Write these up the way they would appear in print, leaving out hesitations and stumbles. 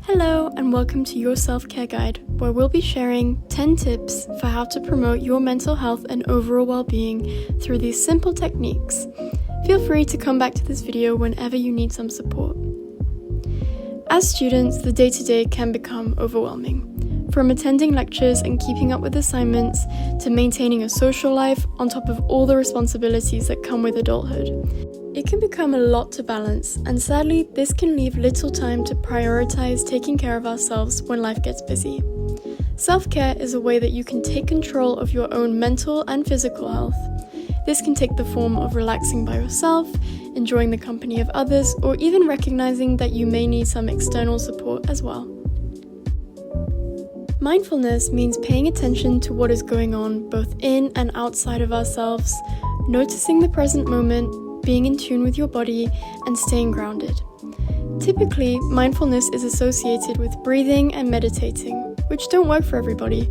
Hello and welcome to your self-care guide, where we'll be sharing 10 tips for how to promote your mental health and overall well-being through these simple techniques. Feel free to come back to this video whenever you need some support. As students, the day-to-day can become overwhelming. From attending lectures and keeping up with assignments to maintaining a social life on top of all the responsibilities that come with adulthood. It can become a lot to balance, and sadly, this can leave little time to prioritize taking care of ourselves when life gets busy. Self-care is a way that you can take control of your own mental and physical health. This can take the form of relaxing by yourself, enjoying the company of others, or even recognizing that you may need some external support as well. Mindfulness means paying attention to what is going on both in and outside of ourselves, noticing the present moment, being in tune with your body, and staying grounded. Typically, mindfulness is associated with breathing and meditating, which don't work for everybody.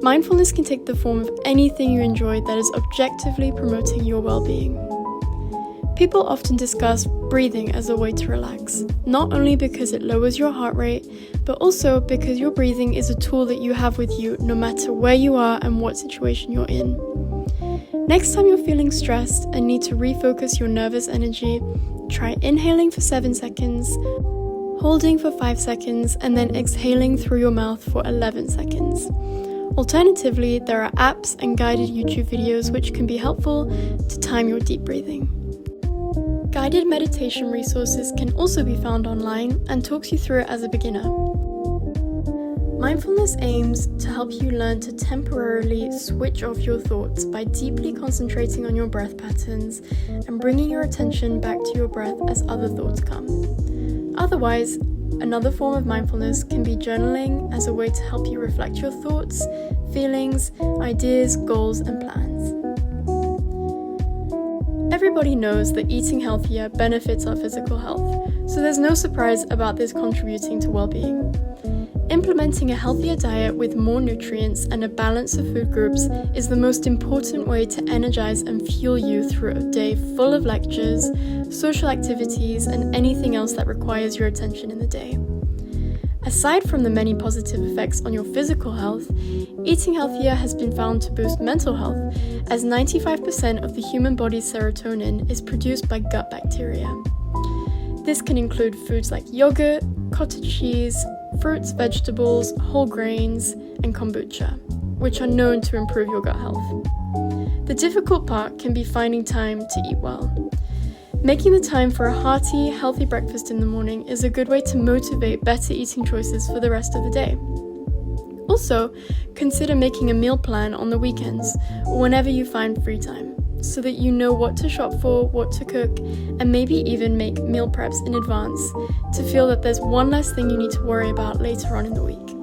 Mindfulness can take the form of anything you enjoy that is objectively promoting your well-being. People often discuss breathing as a way to relax, not only because it lowers your heart rate, but also because your breathing is a tool that you have with you no matter where you are and what situation you're in. Next time you're feeling stressed and need to refocus your nervous energy, try inhaling for 7 seconds, holding for 5 seconds, and then exhaling through your mouth for 11 seconds. Alternatively, there are apps and guided YouTube videos which can be helpful to time your deep breathing. Guided meditation resources can also be found online and talks you through it as a beginner. Mindfulness aims to help you learn to temporarily switch off your thoughts by deeply concentrating on your breath patterns and bringing your attention back to your breath as other thoughts come. Otherwise, another form of mindfulness can be journaling as a way to help you reflect your thoughts, feelings, ideas, goals, and plans. Everybody knows that eating healthier benefits our physical health, so there's no surprise about this contributing to well-being. Implementing a healthier diet with more nutrients and a balance of food groups is the most important way to energize and fuel you through a day full of lectures, social activities, and anything else that requires your attention in the day. Aside from the many positive effects on your physical health, eating healthier has been found to boost mental health, as 95% of the human body's serotonin is produced by gut bacteria. This can include foods like yogurt, cottage cheese, fruits, vegetables, whole grains, and kombucha, which are known to improve your gut health. The difficult part can be finding time to eat well. Making the time for a hearty, healthy breakfast in the morning is a good way to motivate better eating choices for the rest of the day. Also, consider making a meal plan on the weekends or whenever you find free time, so that you know what to shop for, what to cook, and maybe even make meal preps in advance to feel that there's one less thing you need to worry about later on in the week.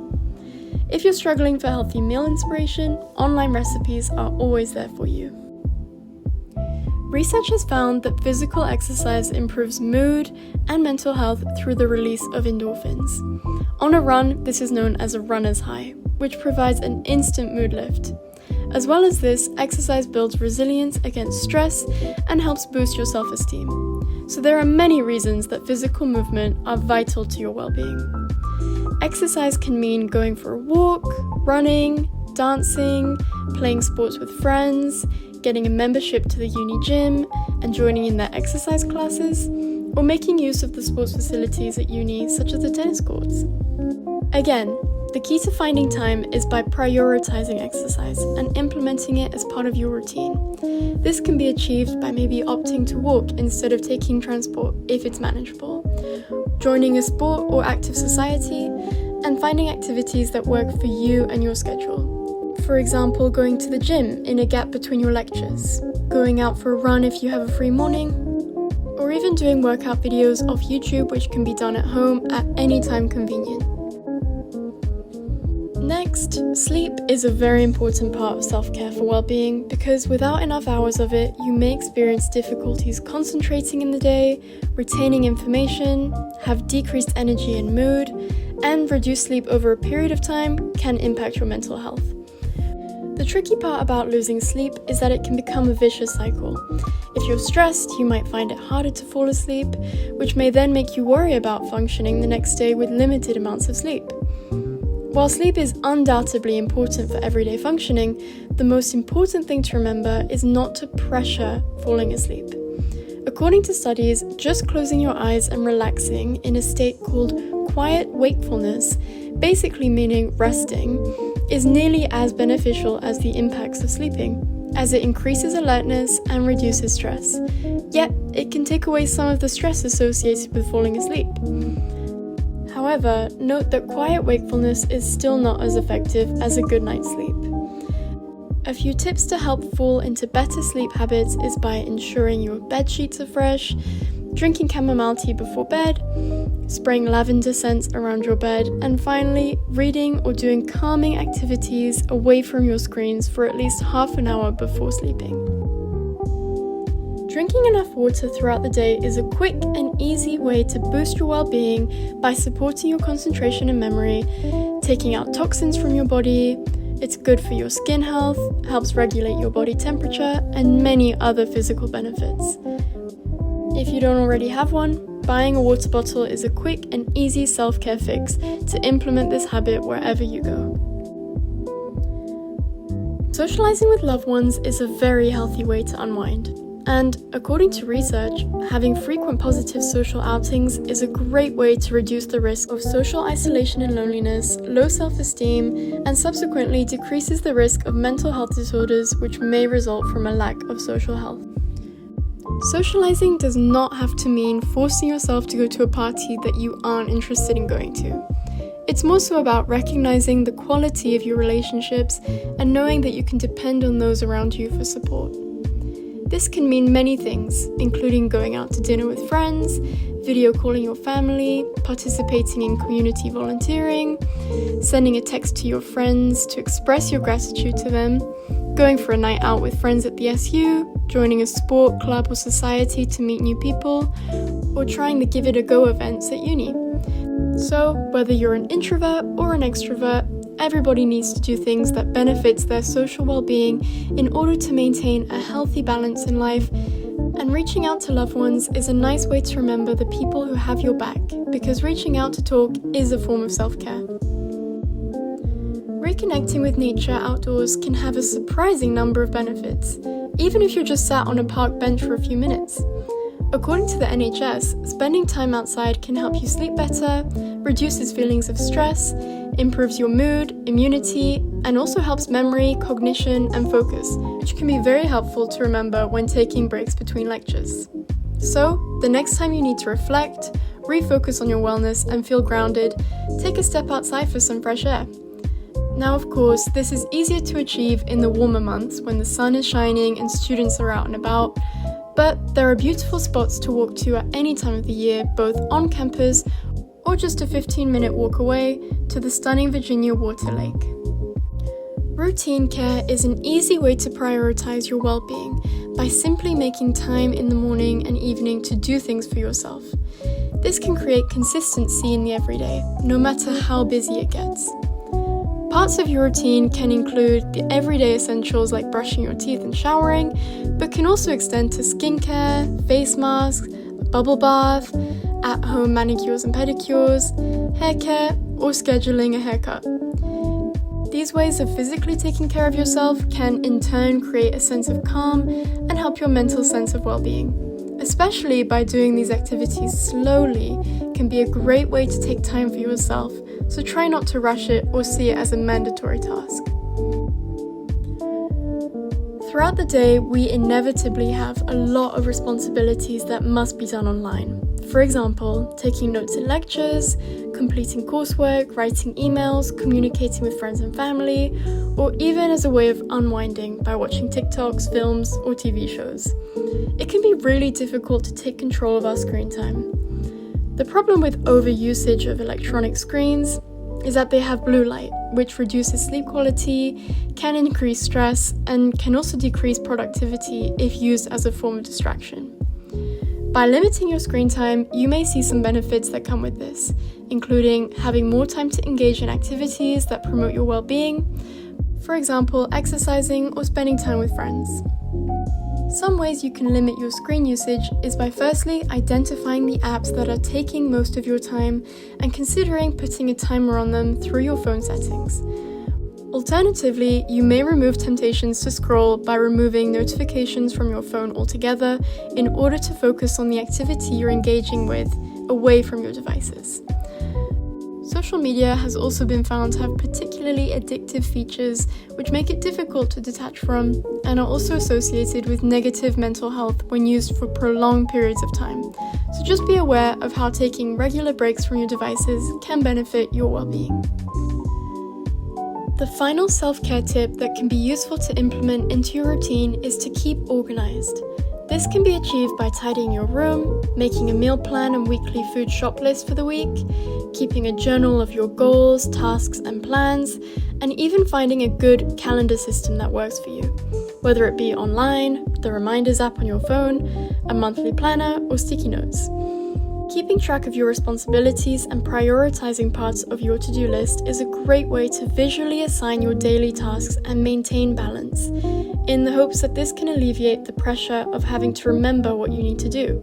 If you're struggling for healthy meal inspiration, online recipes are always there for you. Research has found that physical exercise improves mood and mental health through the release of endorphins. On a run, this is known as a runner's high, which provides an instant mood lift. As well as this, exercise builds resilience against stress and helps boost your self-esteem. So there are many reasons that physical movement are vital to your well-being. Exercise can mean going for a walk, running, dancing, playing sports with friends, getting a membership to the uni gym and joining in their exercise classes, or making use of the sports facilities at uni such as the tennis courts. Again, the key to finding time is by prioritizing exercise and implementing it as part of your routine. This can be achieved by maybe opting to walk instead of taking transport if it's manageable, joining a sport or active society, and finding activities that work for you and your schedule. For example, going to the gym in a gap between your lectures, going out for a run if you have a free morning, or even doing workout videos off YouTube, which can be done at home at any time convenient. Next, sleep is a very important part of self-care for well-being because without enough hours of it, you may experience difficulties concentrating in the day, retaining information, have decreased energy and mood, and reduced sleep over a period of time can impact your mental health. The The tricky part about losing sleep is that it can become a vicious cycle. If you're stressed, you might find it harder to fall asleep, which may then make you worry about functioning the next day with limited amounts of sleep. While sleep is undoubtedly important for everyday functioning, the most important thing to remember is not to pressure falling asleep. According to studies, just closing your eyes and relaxing in a state called quiet wakefulness, basically meaning resting, is nearly as beneficial as the impacts of sleeping, as it increases alertness and reduces stress. Yet, it can take away some of the stress associated with falling asleep. However, note that quiet wakefulness is still not as effective as a good night's sleep. A few tips to help fall into better sleep habits is by ensuring your bed sheets are fresh, drinking chamomile tea before bed, spraying lavender scents around your bed, and finally, reading or doing calming activities away from your screens for at least half an hour before sleeping. Drinking enough water throughout the day is a quick and easy way to boost your well-being by supporting your concentration and memory, taking out toxins from your body. It's good for your skin health, helps regulate your body temperature, and many other physical benefits. If you don't already have one, buying a water bottle is a quick and easy self-care fix to implement this habit wherever you go. Socializing with loved ones is a very healthy way to unwind. And according to research, having frequent positive social outings is a great way to reduce the risk of social isolation and loneliness, low self-esteem, and subsequently decreases the risk of mental health disorders which may result from a lack of social health. Socializing does not have to mean forcing yourself to go to a party that you aren't interested in going to. It's more so about recognizing the quality of your relationships and knowing that you can depend on those around you for support. This can mean many things, including going out to dinner with friends, video calling your family, participating in community volunteering, sending a text to your friends to express your gratitude to them, going for a night out with friends at the SU, joining a sport, club or society to meet new people, or trying the Give It a Go events at uni. So, whether you're an introvert or an extrovert, everybody needs to do things that benefits their social well-being in order to maintain a healthy balance in life, and reaching out to loved ones is a nice way to remember the people who have your back, because reaching out to talk is a form of self-care. Reconnecting with nature outdoors can have a surprising number of benefits, even if you're just sat on a park bench for a few minutes. According to the NHS, spending time outside can help you sleep better, reduces feelings of stress, improves your mood, immunity, and also helps memory, cognition, and focus, which can be very helpful to remember when taking breaks between lectures. So, the next time you need to reflect, refocus on your wellness, and feel grounded, take a step outside for some fresh air. Now, of course, this is easier to achieve in the warmer months when the sun is shining and students are out and about, but there are beautiful spots to walk to at any time of the year, both on campus or just a 15-minute walk away to the stunning Virginia Water Lake. Routine care is an easy way to prioritize your well-being by simply making time in the morning and evening to do things for yourself. This can create consistency in the everyday, no matter how busy it gets. Parts of your routine can include the everyday essentials like brushing your teeth and showering, but can also extend to skincare, face masks, a bubble bath, at-home manicures and pedicures, hair care, or scheduling a haircut. These ways of physically taking care of yourself can in turn create a sense of calm and help your mental sense of well-being. Especially by doing these activities slowly can be a great way to take time for yourself, so try not to rush it or see it as a mandatory task. Throughout the day, we inevitably have a lot of responsibilities that must be done online. For example, taking notes in lectures, completing coursework, writing emails, communicating with friends and family, or even as a way of unwinding by watching TikToks, films, or TV shows. It can be really difficult to take control of our screen time. The problem with overusage of electronic screens is that they have blue light, which reduces sleep quality, can increase stress, and can also decrease productivity if used as a form of distraction. By limiting your screen time, you may see some benefits that come with this, including having more time to engage in activities that promote your well-being, for example, exercising or spending time with friends. Some ways you can limit your screen usage is by firstly identifying the apps that are taking most of your time and considering putting a timer on them through your phone settings. Alternatively, you may remove temptations to scroll by removing notifications from your phone altogether in order to focus on the activity you're engaging with, away from your devices. Social media has also been found to have particularly addictive features which make it difficult to detach from and are also associated with negative mental health when used for prolonged periods of time. So just be aware of how taking regular breaks from your devices can benefit your well-being. The final self-care tip that can be useful to implement into your routine is to keep organized. This can be achieved by tidying your room, making a meal plan and weekly food shop list for the week, keeping a journal of your goals, tasks, and plans, and even finding a good calendar system that works for you, whether it be online, the reminders app on your phone, a monthly planner, or sticky notes. Keeping track of your responsibilities and prioritizing parts of your to-do list is a great way to visually assign your daily tasks and maintain balance, in the hopes that this can alleviate the pressure of having to remember what you need to do.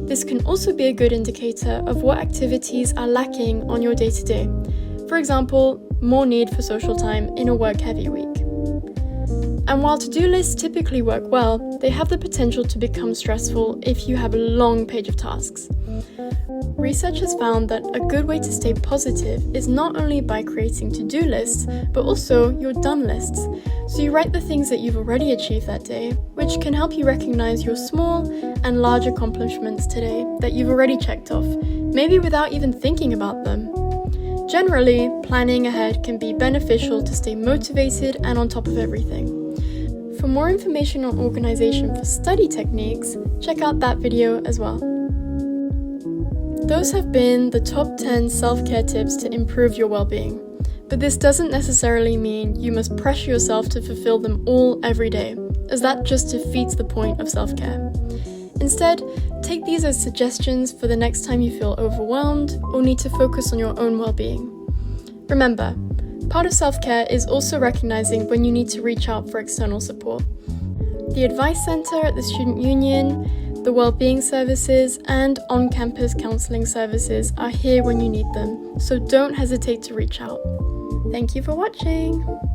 This can also be a good indicator of what activities are lacking on your day-to-day. For example, more need for social time in a work-heavy week. And while to-do lists typically work well, they have the potential to become stressful if you have a long page of tasks. Research has found that a good way to stay positive is not only by creating to-do lists, but also your done lists. So you write the things that you've already achieved that day, which can help you recognize your small and large accomplishments today that you've already checked off, maybe without even thinking about them. Generally, planning ahead can be beneficial to stay motivated and on top of everything. For more information on organization for study techniques, check out that video as well. Those have been the top 10 self-care tips to improve your well-being. But this doesn't necessarily mean you must pressure yourself to fulfill them all every day, as that just defeats the point of self-care. Instead, take these as suggestions for the next time you feel overwhelmed or need to focus on your own well-being. Remember, part of self-care is also recognizing when you need to reach out for external support. The Advice Center at the Student Union, the Wellbeing Services, and on-campus counseling services are here when you need them, so don't hesitate to reach out. Thank you for watching!